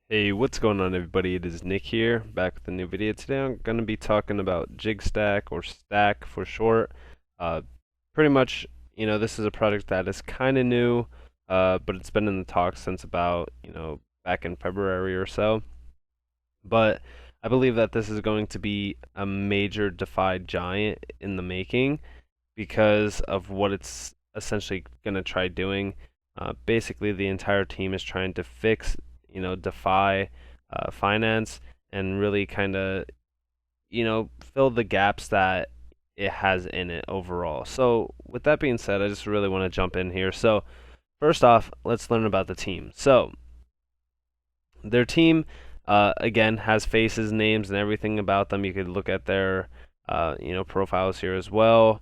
Hey, what's going on everybody? It is Nick here, back with a new video. Today I'm going to be talking about Jigstack, or STAK for short. Uh, Pretty much, this is a project that is kind of new, but it's been in the talks since about, back in February or so. But I believe that this is going to be a major DeFi giant in the making because of what it's essentially going to try doing. Basically, the entire team is trying to fix, DeFi finance and really kind of, fill the gaps that it has in it overall. So, with that being said, I just really want to jump in here. So, first off, let's learn about the team. So, their team, again, has faces, names, and everything about them. You could look at their, profiles here as well.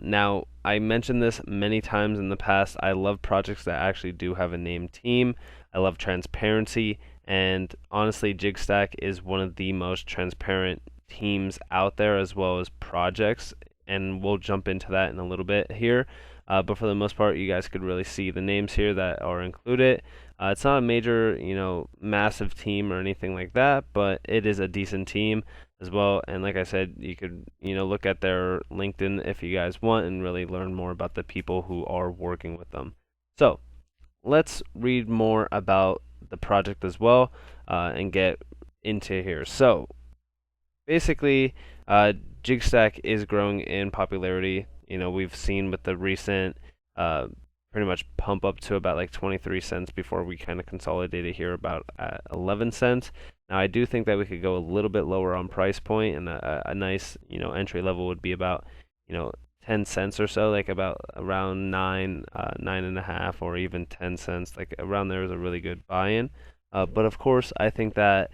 Now, I mentioned this many times in the past. I love projects that actually do have a named team. I love transparency, and honestly, Jigstack is one of the most transparent teams out there, as well as projects. And we'll jump into that in a little bit here. But for the most part, you guys could really see the names here that are included. It's not a major, massive team or anything like that, but it is a decent team as well. And like I said, you could, look at their LinkedIn if you guys want and really learn more about the people who are working with them. So let's read more about the project as well and get into here. So basically, Jigstack is growing in popularity. We've seen with the recent uh, pretty much pump up to about like 23 cents before we kind of consolidated here about at 11 cents. Now, I do think that we could go a little bit lower on price point, and a nice, entry level would be about, 10 cents or so, like about around 9.5, or even 10 cents. Like around there is a really good buy-in. But of course, I think that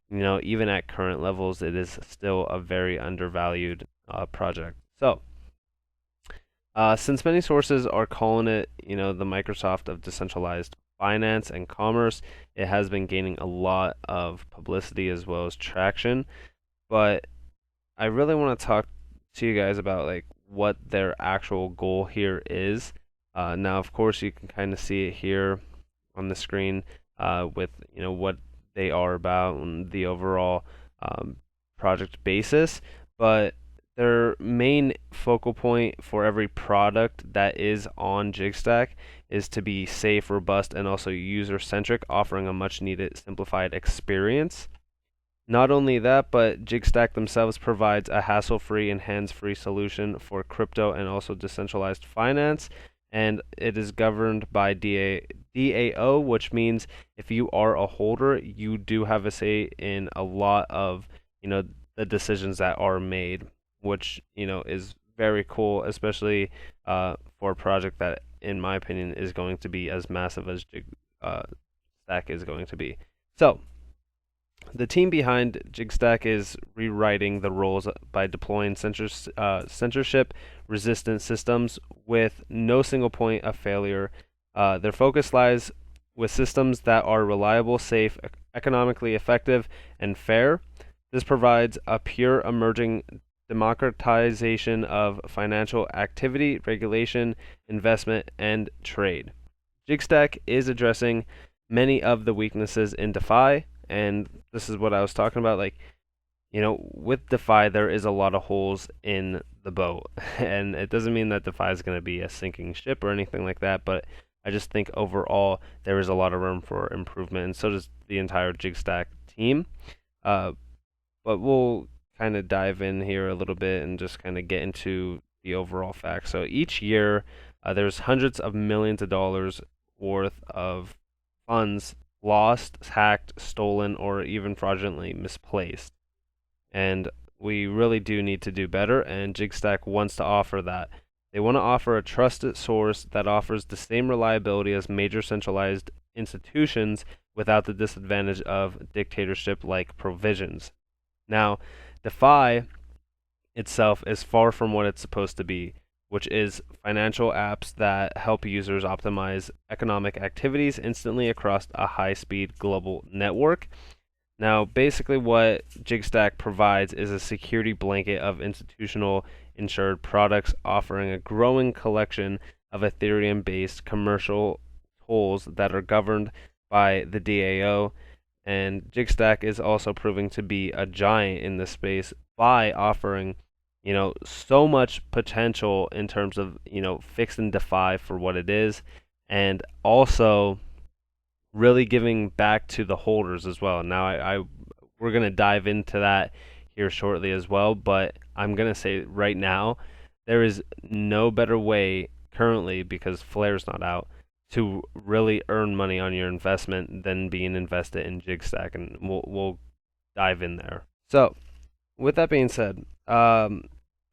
even at current levels, it is still a very undervalued project. So, since many sources are calling it, the Microsoft of decentralized finance and commerce, it has been gaining a lot of publicity as well as traction. But I really want to talk to you guys about like what their actual goal here is. Now, of course, you can kind of see it here on the screen with what they are about and the overall project basis, but their main focal point for every product that is on Jigstack is to be safe, robust, and also user-centric, offering a much-needed simplified experience. Not only that, but Jigstack themselves provides a hassle-free and hands-free solution for crypto and also decentralized finance, and it is governed by DAO, which means if you are a holder, you do have a say in a lot of, the decisions that are made, which, is very cool, especially for a project that, in my opinion, is going to be as massive as Stack is going to be. So, the team behind Jigstack is rewriting the rules by deploying censorship resistant systems with no single point of failure. Their focus lies with systems that are reliable, safe, economically effective, and fair. This provides a pure emerging democratization of financial activity, regulation, investment, and trade. Jigstack is addressing many of the weaknesses in DeFi, and this is what I was talking about. Like, with DeFi, there is a lot of holes in the boat, and it doesn't mean that DeFi is going to be a sinking ship or anything like that, but I just think overall there is a lot of room for improvement, and so does the entire Jigstack team. Uh, but we'll kind of dive in here a little bit and just kind of get into the overall facts. So each year, there's hundreds of millions of dollars worth of funds lost, hacked, stolen, or even fraudulently misplaced. And we really do need to do better, and Jigstack wants to offer that. They want to offer a trusted source that offers the same reliability as major centralized institutions without the disadvantage of dictatorship-like provisions. Now, DeFi itself is far from what it's supposed to be, which is financial apps that help users optimize economic activities instantly across a high-speed global network. Now, basically what Jigstack provides is a security blanket of institutional insured products offering a growing collection of Ethereum-based commercial tools that are governed by the DAO. And Jigstack is also proving to be a giant in this space by offering, so much potential in terms of, fixing DeFi for what it is, and also really giving back to the holders as well. Now, we're gonna dive into that here shortly as well, but I'm gonna say right now, there is no better way currently, because Flare's not out, to really earn money on your investment than being invested in Jigstack, and we'll dive in there. So, with that being said,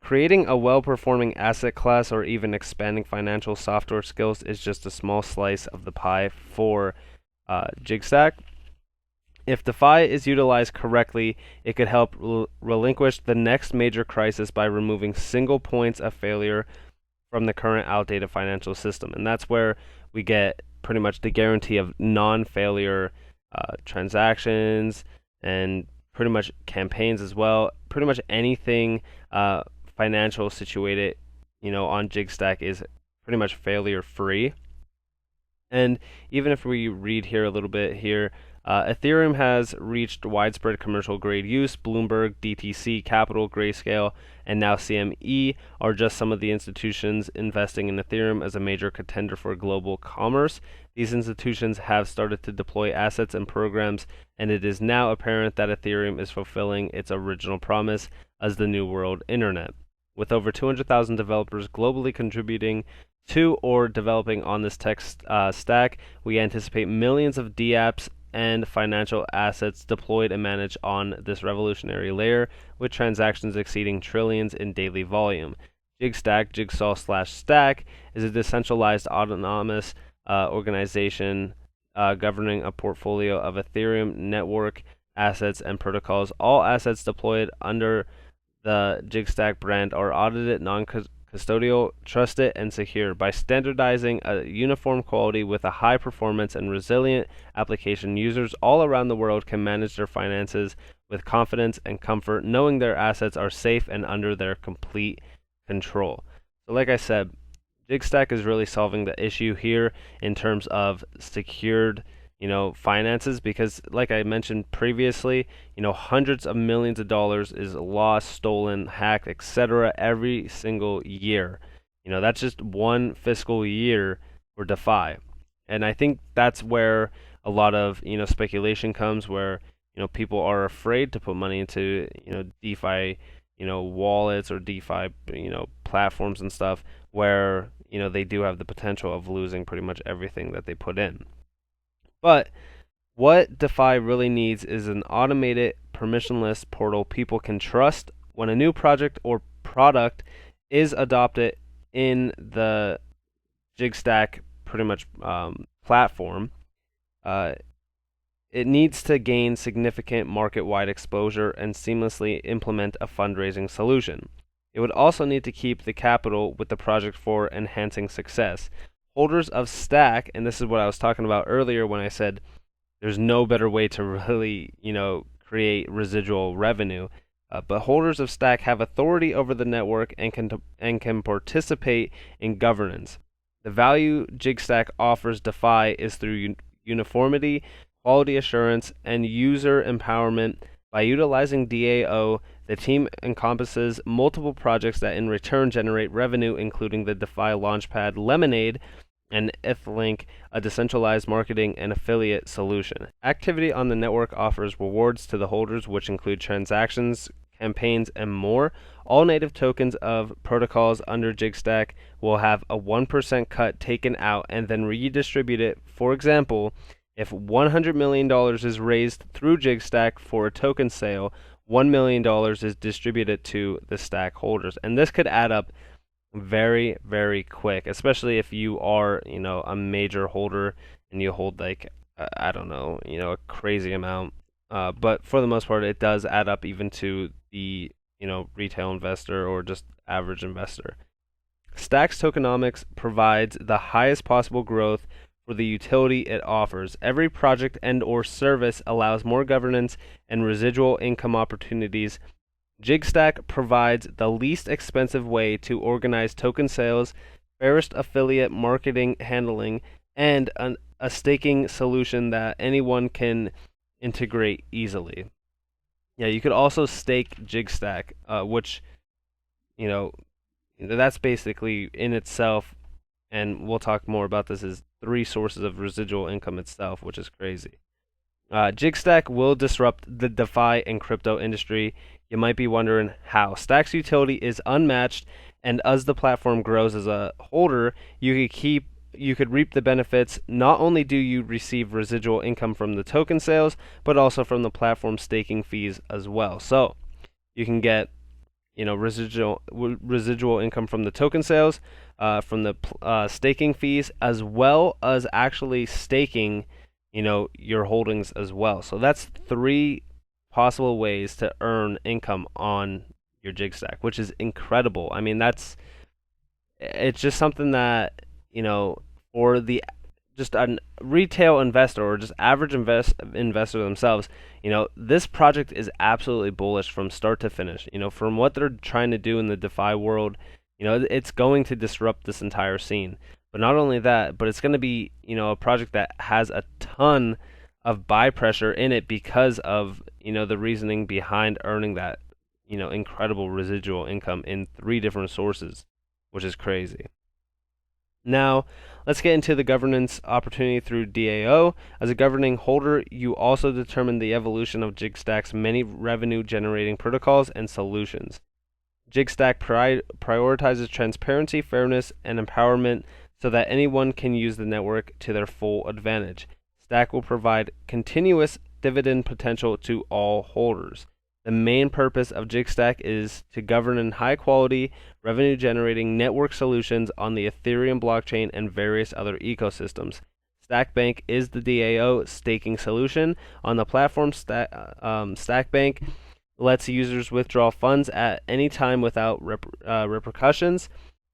creating a well-performing asset class or even expanding financial software skills is just a small slice of the pie for Jigstack. If DeFi is utilized correctly, it could help relinquish the next major crisis by removing single points of failure from the current outdated financial system. And that's where we get pretty much the guarantee of non-failure transactions and pretty much campaigns as well. Pretty much anything financial situated, on Jigstack is pretty much failure free. And even if we read here a little bit here, Ethereum has reached widespread commercial grade use. Bloomberg, DTC, Capital, Grayscale, and now CME are just some of the institutions investing in Ethereum as a major contender for global commerce. These institutions have started to deploy assets and programs, and it is now apparent that Ethereum is fulfilling its original promise as the new world internet. With over 200,000 developers globally contributing to or developing on this tech stack, we anticipate millions of dApps and financial assets deployed and managed on this revolutionary layer, with transactions exceeding trillions in daily volume. Jigstack, Jigsaw/Stack, is a decentralized autonomous organization governing a portfolio of Ethereum network assets and protocols. All assets deployed under the Jigstack brand are audited, non-custodial, trusted, and secure. By standardizing a uniform quality with a high performance and resilient application, users all around the world can manage their finances with confidence and comfort, knowing their assets are safe and under their complete control. So like I said, Jigstack is really solving the issue here in terms of secured finances, because like I mentioned previously, hundreds of millions of dollars is lost, stolen, hacked, etc. every single year. That's just one fiscal year for DeFi. And I think that's where a lot of, speculation comes, where, people are afraid to put money into, DeFi, wallets or DeFi, platforms and stuff, where, they do have the potential of losing pretty much everything that they put in. But what DeFi really needs is an automated, permissionless portal people can trust. When a new project or product is adopted in the Jigstack pretty much platform, it needs to gain significant market-wide exposure and seamlessly implement a fundraising solution. It would also need to keep the capital with the project for enhancing success. Holders of STAK, and this is what I was talking about earlier when I said there's no better way to really, create residual revenue. But holders of STAK have authority over the network and can participate in governance. The value Jigstack offers DeFi is through uniformity, quality assurance, and user empowerment. By utilizing DAO, the team encompasses multiple projects that in return generate revenue, including the DeFi launchpad Lemonade and ETHLink, a decentralized marketing and affiliate solution. Activity on the network offers rewards to the holders, which include transactions, campaigns, and more. All native tokens of protocols under Jigstack will have a 1% cut taken out and then redistributed. For example, if $100 million is raised through Jigstack for a token sale, $1 million is distributed to the stack holders. And this could add up very, very quick, especially if you are, a major holder and you hold I don't know, a crazy amount. But for the most part, it does add up even to the, retail investor or just average investor. Stack's tokenomics provides the highest possible growth for the utility it offers. Every project and or service allows more governance and residual income opportunities. Jigstack provides the least expensive way to organize token sales, fairest affiliate marketing handling, and a staking solution that anyone can integrate easily. Yeah, you could also stake Jigstack, which, you know, that's basically in itself, and we'll talk more about this, is 3 sources of residual income itself, which is crazy. Jigstack will disrupt the DeFi and crypto industry. You might be wondering how. Stack's utility is unmatched, and as the platform grows as a holder, you could reap the benefits. Not only do you receive residual income from the token sales, but also from the platform staking fees as well. So you can get residual income from the token sales, from the staking fees, as well as actually staking your holdings as well. So that's 3 possible ways to earn income on your Jigstack, which is incredible. I mean, it's just something that, for the just a retail investor or just average investor themselves, this project is absolutely bullish from start to finish. From what they're trying to do in the DeFi world, it's going to disrupt this entire scene. But not only that, but it's going to be, a project that has a ton of buy pressure in it because of, the reasoning behind earning that, incredible residual income in 3 different sources, which is crazy. Now, let's get into the governance opportunity through DAO. As a governing holder, you also determine the evolution of Jigstack's many revenue-generating protocols and solutions. Jigstack prioritizes transparency, fairness, and empowerment so that anyone can use the network to their full advantage. Stack will provide continuous dividend potential to all holders. The main purpose of Jigstack is to govern in high-quality, revenue-generating network solutions on the Ethereum blockchain and various other ecosystems. Stack Bank is the DAO staking solution on the platform. Stack Bank lets users withdraw funds at any time without repercussions.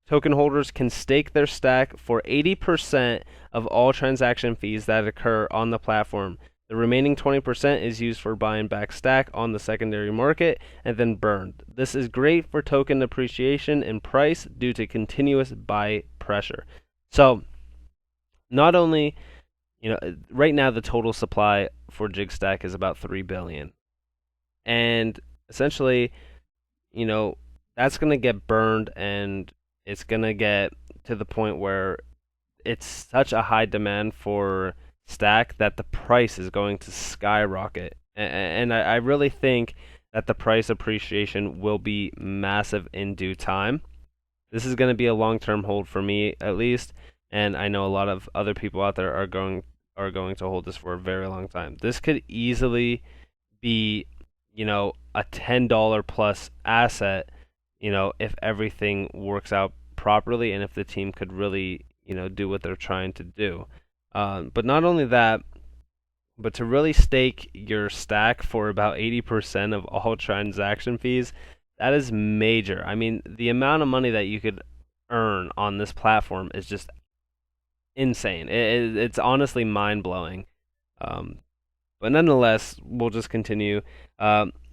Token holders can stake their stack for 80% of all transaction fees that occur on the platform. The remaining 20% is used for buying back stack on the secondary market and then burned. This is great for token appreciation in price due to continuous buy pressure. So, not only, right now the total supply for Jigstack is about 3 billion. And essentially, that's going to get burned, and it's going to get to the point where it's such a high demand for stack that the price is going to skyrocket. And I really think that the price appreciation will be massive in due time. This is going to be a long-term hold for me, at least, and I know a lot of other people out there are going to hold this for a very long time. This could easily be, a $10 plus asset, if everything works out properly and if the team could really, do what they're trying to do. But not only that, but to really stake your stack for about 80% of all transaction fees, that is major. I mean, the amount of money that you could earn on this platform is just insane. It's honestly mind-blowing. But nonetheless, we'll just continue.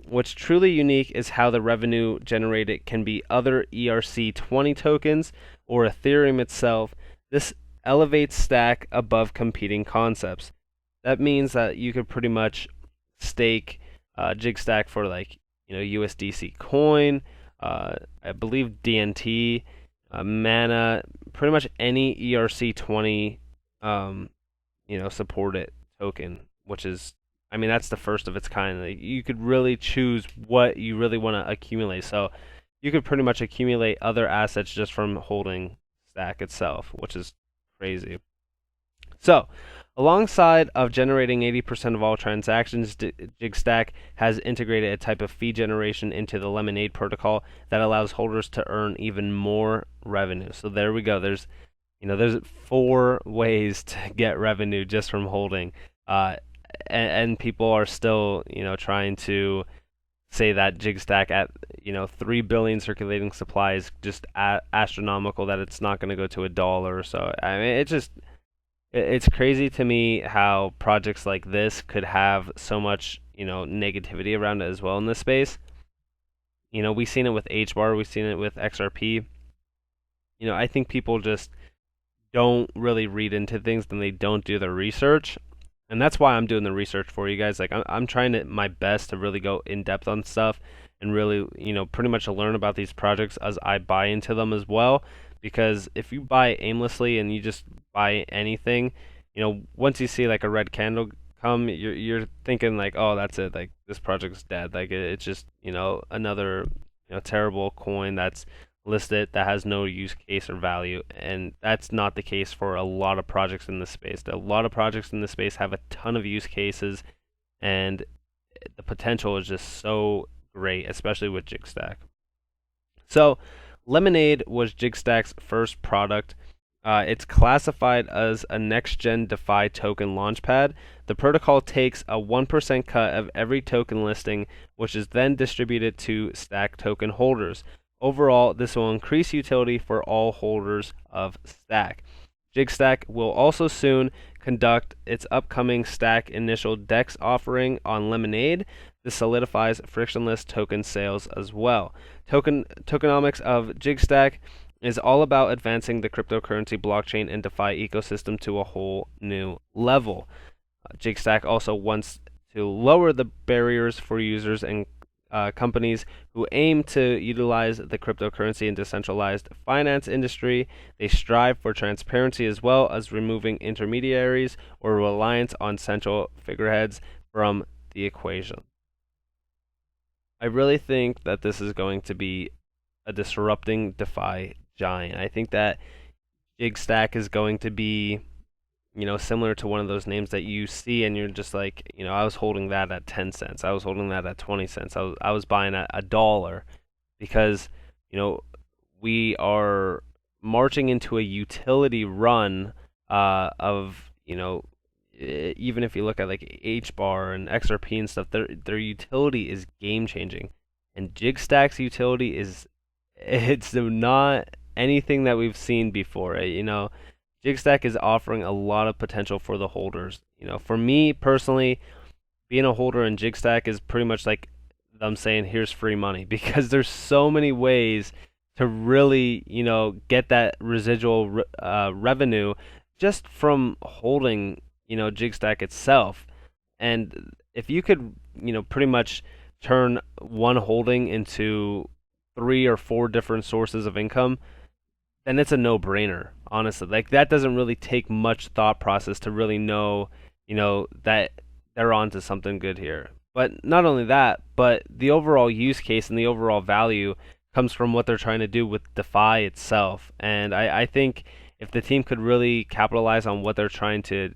What's truly unique is how the revenue generated can be other ERC20 tokens or Ethereum itself. This elevates Stack above competing concepts. That means that you could pretty much stake Jigstack for USDC coin, I believe DNT, Mana, pretty much any ERC20 supported token, which is, that's the first of its kind. You could really choose what you really want to accumulate. So you could pretty much accumulate other assets just from holding Stack itself, which is crazy. So, alongside of generating 80% of all transactions, Jigstack has integrated a type of fee generation into the Lemonade protocol that allows holders to earn even more revenue. So there we go. There's 4 ways to get revenue just from holding. And people are still, trying to say that Jigstack at, 3 billion circulating supply is just astronomical, that it's not going to go to $1. So, it's crazy to me how projects like this could have so much, negativity around it as well in this space. We've seen it with HBAR, we've seen it with XRP. I think people just don't really read into things and they don't do their research. And that's why I'm doing the research for you guys. Like I'm trying to my best to really go in depth on stuff and really, pretty much learn about these projects as I buy into them as well. Because if you buy aimlessly and you just buy anything, once you see like a red candle come, you're thinking like, oh, that's it. Like this project's dead. Like it's just, another, terrible coin that's listed that has no use case or value, and that's not the case for a lot of projects in this space. A lot of projects in this space have a ton of use cases, and the potential is just so great, especially with Jigstack. So Lemonade was Jigstack's first product. It's classified as a next-gen DeFi token launchpad. The protocol takes a 1% cut of every token listing, which is then distributed to STAK token holders. Overall, this will increase utility for all holders of STAK. Jigstack will also soon conduct its upcoming STAK initial DEX offering on Lemonade. This solidifies frictionless token sales as well. Tokenomics of Jigstack is all about advancing the cryptocurrency blockchain and DeFi ecosystem to a whole new level. Jigstack also wants to lower the barriers for users and companies who aim to utilize the cryptocurrency and decentralized finance industry. They strive for transparency as well as removing intermediaries or reliance on central figureheads from the equation. I really think that this is going to be a disrupting DeFi giant. I think that Jigstack is going to be, similar to one of those names that you see and you're just like, I was holding that at 10 cents. I was holding that at 20 cents. I was buying at $1 because, we are marching into a utility run of, even if you look at like HBAR and XRP and stuff, their utility is game changing. And Jigstack's utility it's not anything that we've seen before. Jigstack is offering a lot of potential for the holders. For me personally, being a holder in Jigstack is pretty much like them saying, here's free money, because there's so many ways to really, get that residual revenue just from holding, Jigstack itself. And if you could, pretty much turn one holding into 3 or 4 different sources of income, then it's a no-brainer, honestly. Like that doesn't really take much thought process to really know, that they're onto something good here. But not only that, but the overall use case and the overall value comes from what they're trying to do with DeFi itself. And I think if the team could really capitalize on what they're trying to,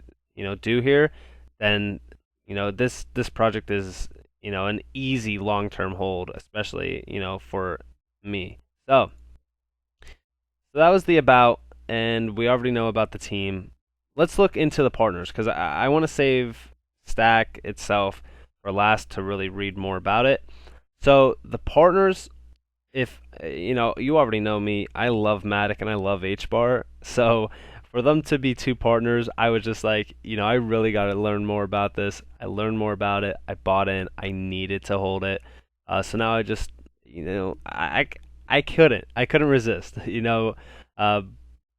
do here, then, this project is, an easy long-term hold, especially, for me. So that was the about, and we already know about the team. Let's look into the partners, because I want to save STAK itself for last to really read more about it. So the partners, if you already know me, I love Matic and I love HBAR. So for them to be 2 partners, I was just like, I really got to learn more about this. I learned more about it. I bought in. I needed to hold it. So now I just, I couldn't resist,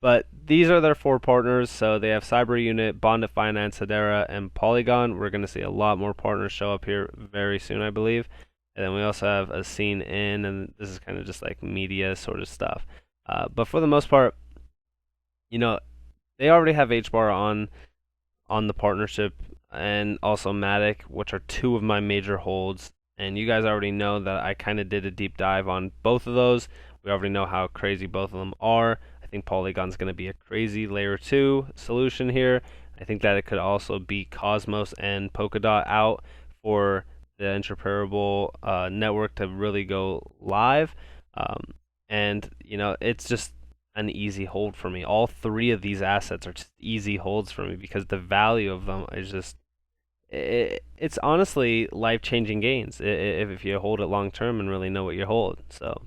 but these are their 4 partners. So they have Cyber Unit, Bonded Finance, Hedera, and Polygon. We're going to see a lot more partners show up here very soon, I believe. And then we also have a Scene In, and this is kind of just like media sort of stuff. But for the most part, they already have HBAR on the partnership, and also Matic, which are 2 of my major holds. And you guys already know that I kind of did a deep dive on both of those. We already know how crazy both of them are. I think Polygon's going to be a crazy layer 2 solution here. I think that it could also be Cosmos and Polkadot out for the interoperable network to really go live. And, it's just an easy hold for me. All 3 of these assets are just easy holds for me because the value of them is just, it's honestly life-changing gains if you hold it long-term and really know what you hold. So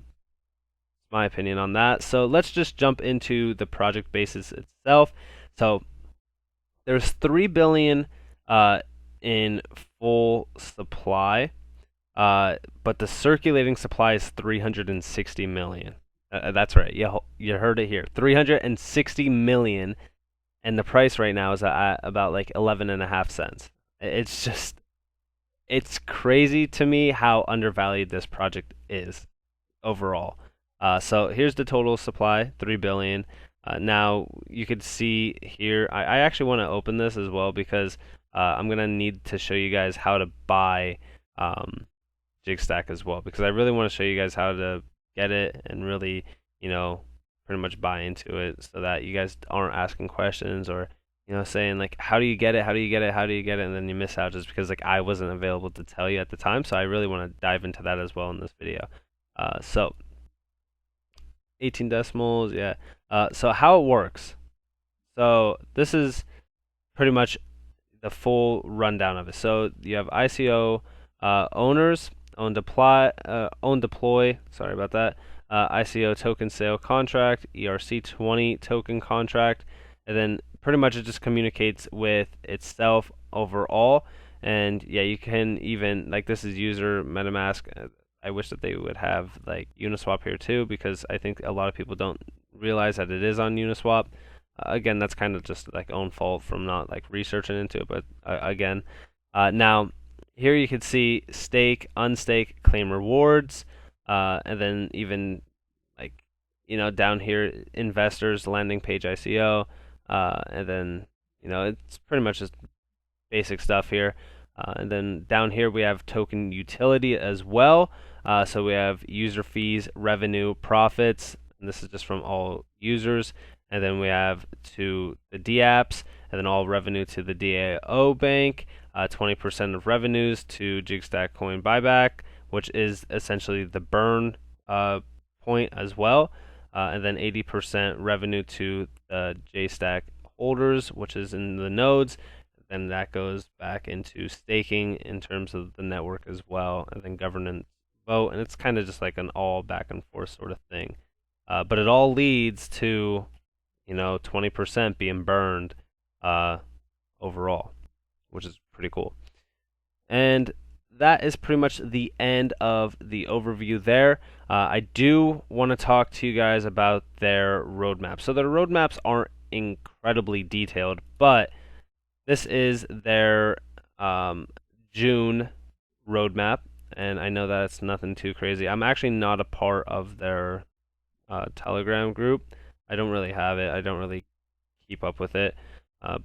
my opinion on that. So let's just jump into the project basis itself. So there's 3 billion in full supply, but the circulating supply is 360 million. That's right. You heard it here. 360 million. and the price right now is at about like 11.5 cents. It's just, it's crazy to me how undervalued this project is overall. So here's the total supply, 3 billion. Now you could see here, I actually want to open this as well because I'm gonna need to show you guys how to buy Jigstack as well, because I really want to show you guys how to get it and really, pretty much buy into it, so that you guys aren't asking questions or saying like, how do you get it, how do you get it, how do you get it, and then you miss out just because like I wasn't available to tell you at the time. So I really want to dive into that as well in this video. So 18 decimals, yeah. So how it works. So this is pretty much the full rundown of it. So you have ICO owners, own deploy. Sorry about that. ICO token sale contract, ERC20 token contract, and then pretty much it just communicates with itself overall. And yeah, you can even, like, this is user MetaMask. I wish that they would have like Uniswap here too, because I think a lot of people don't realize that it is on Uniswap. Again, that's kind of just like own fault from not like researching into it. But again, now here you can see stake, unstake, claim rewards, and then even like down here investors, landing page ICO, and then it's pretty much just basic stuff here. And then down here we have token utility as well. So we have user fees, revenue, profits, and this is just from all users. And then we have to the DApps, and then all revenue to the DAO bank, 20% of revenues to Jigstack coin buyback, which is essentially the burn point as well. And then 80% revenue to the JStack holders, which is in the nodes. Then that goes back into staking in terms of the network as well, and then governance vote, and it's kind of just like an all back and forth sort of thing. But it all leads to 20% being burned overall, which is pretty cool. And that is pretty much the end of the overview there. I do want to talk to you guys about their roadmap. So their roadmaps aren't incredibly detailed, but this is their June roadmap, and I know that's nothing too crazy. I'm actually not a part of their Telegram group. I don't really have it. I don't really keep up with it,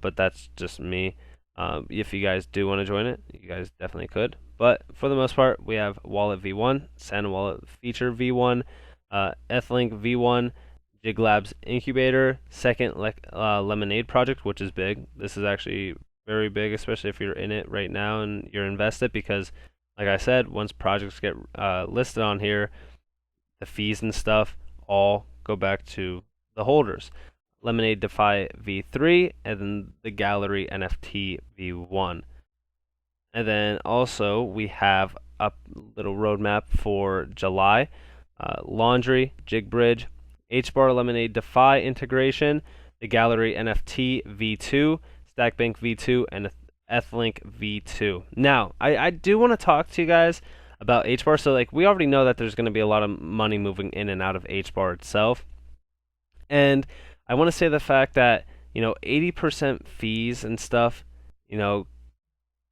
but that's just me. If you guys do want to join it, you guys definitely could. But for the most part, we have Wallet V1, Sand Wallet Feature V1, Ethlink V1, Jig Labs Incubator, second Lemonade project, which is big. This is actually very big, especially if you're in it right now and you're invested, because like I said, once projects get listed on here, the fees and stuff all go back to the holders. Lemonade DeFi V3, and then the Gallery NFT V1. And then also we have a little roadmap for July. Laundry, Jigbridge, HBAR Lemonade DeFi integration, the Gallery NFT V2, StackBank V2, and Ethlink V2. Now, I do want to talk to you guys about HBAR. So like, we already know that there's going to be a lot of money moving in and out of HBAR itself. And I want to say the fact that 80% fees and stuff,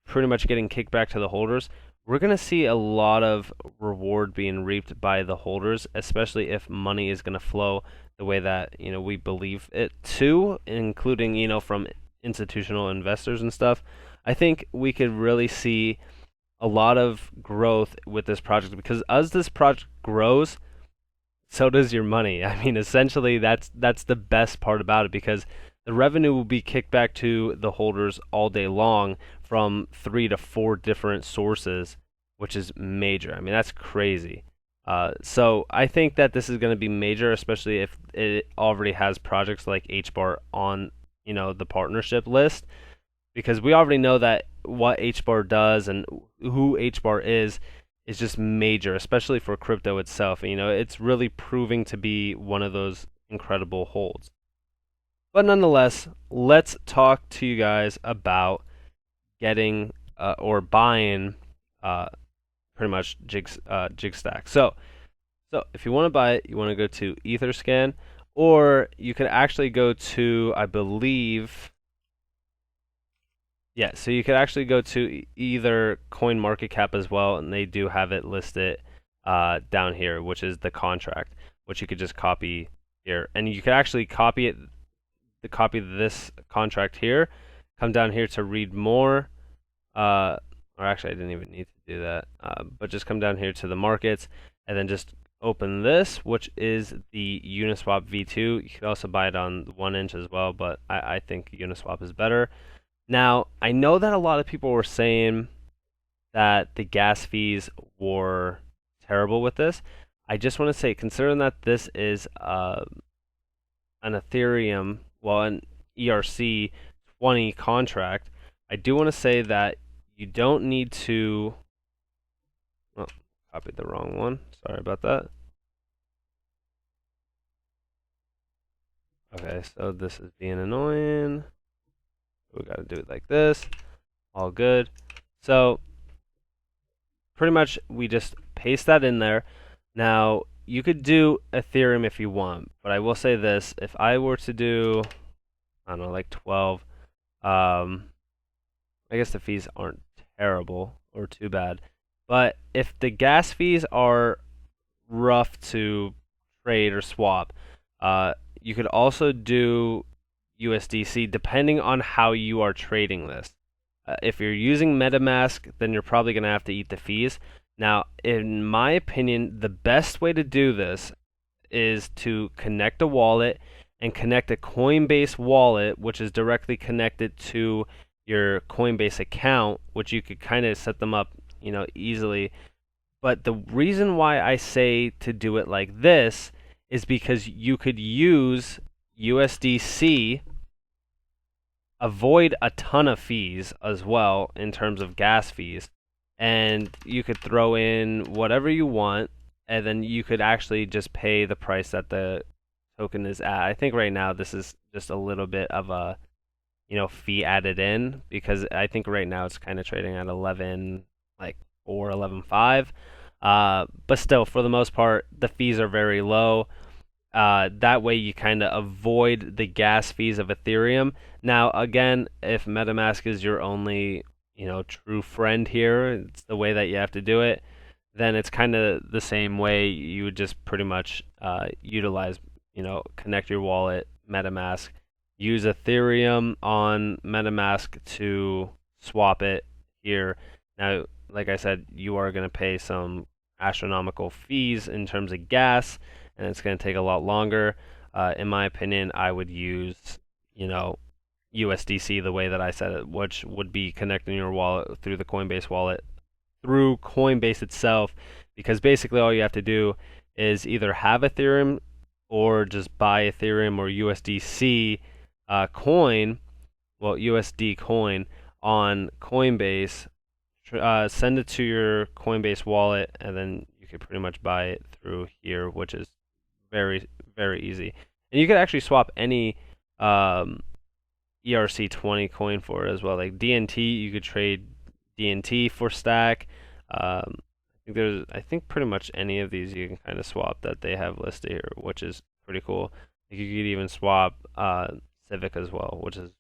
pretty much getting kicked back to the holders. We're going to see a lot of reward being reaped by the holders, especially if money is going to flow the way that we believe it to, including from institutional investors and stuff. I think we could really see a lot of growth with this project, because as this project grows, so does your money. I mean, essentially that's the best part about it, because the revenue will be kicked back to the holders all day long from 3 to 4 different sources, which is major. I mean, that's crazy. So I think that this is going to be major, especially if it already has projects like HBAR on the partnership list, because we already know that what HBAR does and who HBAR is just major, especially for crypto itself. It's really proving to be one of those incredible holds. But nonetheless, let's talk to you guys about getting or buying pretty much Jigstack. So if you want to buy it, you want to go to Etherscan, or you could actually go to, I believe, yeah, so you could actually go to either CoinMarketCap as well, and they do have it listed down here, which is the contract, which you could just copy here. And you could actually copy this contract here, come down here to read more, or actually I didn't even need to do that, but just come down here to the markets, and then just open this, which is the Uniswap V2. You could also buy it on 1inch as well, but I think Uniswap is better. Now, I know that a lot of people were saying that the gas fees were terrible with this. I just want to say, considering that this is an Ethereum, well, an ERC20 contract, I do want to say that you don't need to, oh, copied the wrong one. Sorry about that. Okay, so this is being annoying. We got to do it like this. All good. So pretty much we just paste that in there. Now you could do Ethereum if you want, but I will say this: if I were to do, I don't know, like 12, I guess the fees aren't terrible or too bad. But if the gas fees are rough to trade or swap, you could also do USDC depending on how you are trading this. If you're using MetaMask, then you're probably going to have to eat the fees. Now, in my opinion, the best way to do this is to connect a wallet and connect a Coinbase wallet, which is directly connected to your Coinbase account, which you could kind of set them up, easily. But the reason why I say to do it like this is because you could use USDC, avoid a ton of fees as well in terms of gas fees, and you could throw in whatever you want, and then you could actually just pay the price that the token is at. I think right now this is just a little bit of a fee added in, because I think right now it's kind of trading at 11 like 4 11.5, but still, for the most part, the fees are very low. That way you kind of avoid the gas fees of Ethereum. Now, again, if MetaMask is your only, true friend here, it's the way that you have to do it, then it's kind of the same way you would just pretty much utilize, connect your wallet, MetaMask, use Ethereum on MetaMask to swap it here. Now, like I said, you are going to pay some astronomical fees in terms of gas, and it's going to take a lot longer. In my opinion, I would use, USDC the way that I said it, which would be connecting your wallet through the Coinbase wallet, through Coinbase itself, because basically all you have to do is either have Ethereum or just buy Ethereum or USDC coin, well, USD coin on Coinbase, send it to your Coinbase wallet, and then you could pretty much buy it through here, which is very, very easy. And you could actually swap any ERC20 coin for it as well. Like DNT, you could trade DNT for STAK. I think pretty much any of these you can kind of swap that they have listed here, which is pretty cool. Like you could even swap Civic as well, which is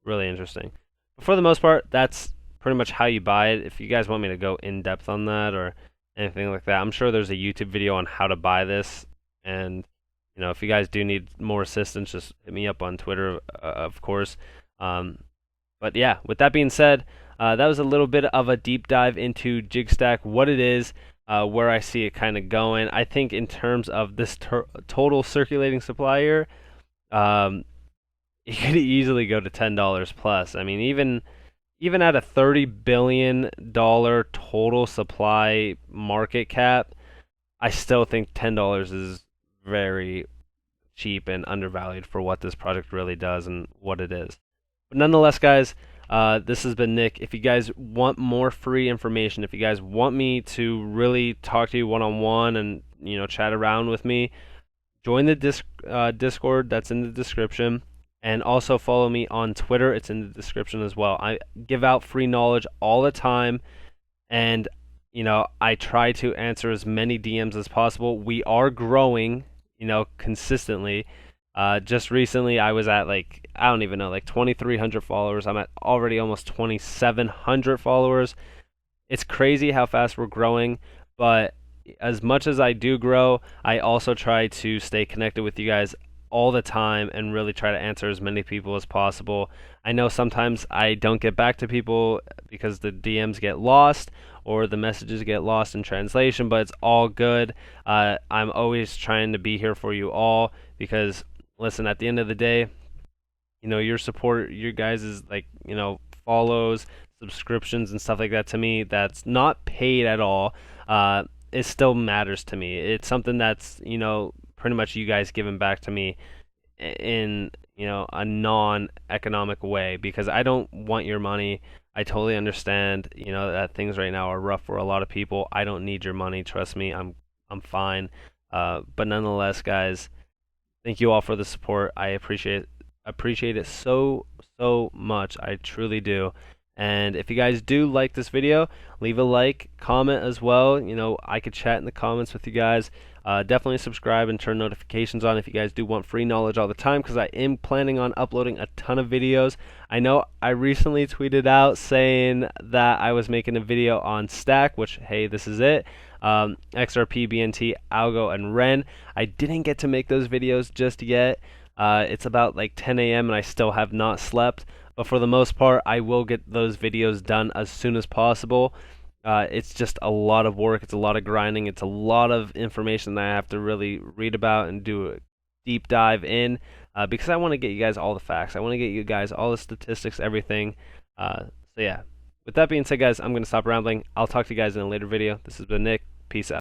really interesting. But for the most part, that's pretty much how you buy it. If you guys want me to go in depth on that or anything like that, I'm sure there's a YouTube video on how to buy this. And if you guys do need more assistance, just hit me up on Twitter, of course. But yeah, with that being said, that was a little bit of a deep dive into Jigstack, what it is, where I see it kind of going. I think in terms of this total circulating supply here, you could easily go to $10 plus. I mean, even at a $30 billion total supply market cap, I still think $10 is very cheap and undervalued for what this product really does and what it is. But nonetheless, guys, this has been Nick. If you guys want more free information, if you guys want me to really talk to you one-on-one and chat around with me, join the Discord that's in the description, and also follow me on Twitter. It's in the description as well. I give out free knowledge all the time, and I try to answer as many DMs as possible. We are growing, consistently. Just recently, I was at like, I don't even know, like 2,300 followers. I'm at already almost 2,700 followers. It's crazy how fast we're growing, but as much as I do grow, I also try to stay connected with you guys all the time and really try to answer as many people as possible. I know sometimes I don't get back to people because the DMs get lost or the messages get lost in translation, but it's all good. I'm always trying to be here for you all because, listen, at the end of the day, your support, your guys' is like, follows, subscriptions and stuff like that, to me, that's not paid at all. It still matters to me. It's something that's, pretty much you guys giving back to me in, a non-economic way, because I don't want your money. I totally understand, that things right now are rough for a lot of people. I don't need your money. Trust me, I'm fine. But nonetheless, guys, thank you all for the support. I appreciate it so much. I truly do. And if you guys do like this video, leave a like, comment as well. I could chat in the comments with you guys. Definitely subscribe and turn notifications on if you guys do want free knowledge all the time, because I am planning on uploading a ton of videos. I know I recently tweeted out saying that I was making a video on STAK, which, hey, this is it. XRP, BNT, ALGO, and REN. I didn't get to make those videos just yet. It's about like 10 a.m. and I still have not slept. But for the most part, I will get those videos done as soon as possible. It's just a lot of work. It's a lot of grinding. It's a lot of information that I have to really read about and do a deep dive in, because I want to get you guys all the facts. I want to get you guys all the statistics, everything. So yeah, with that being said, guys, I'm going to stop rambling. I'll talk to you guys in a later video. This has been Nick. Peace out.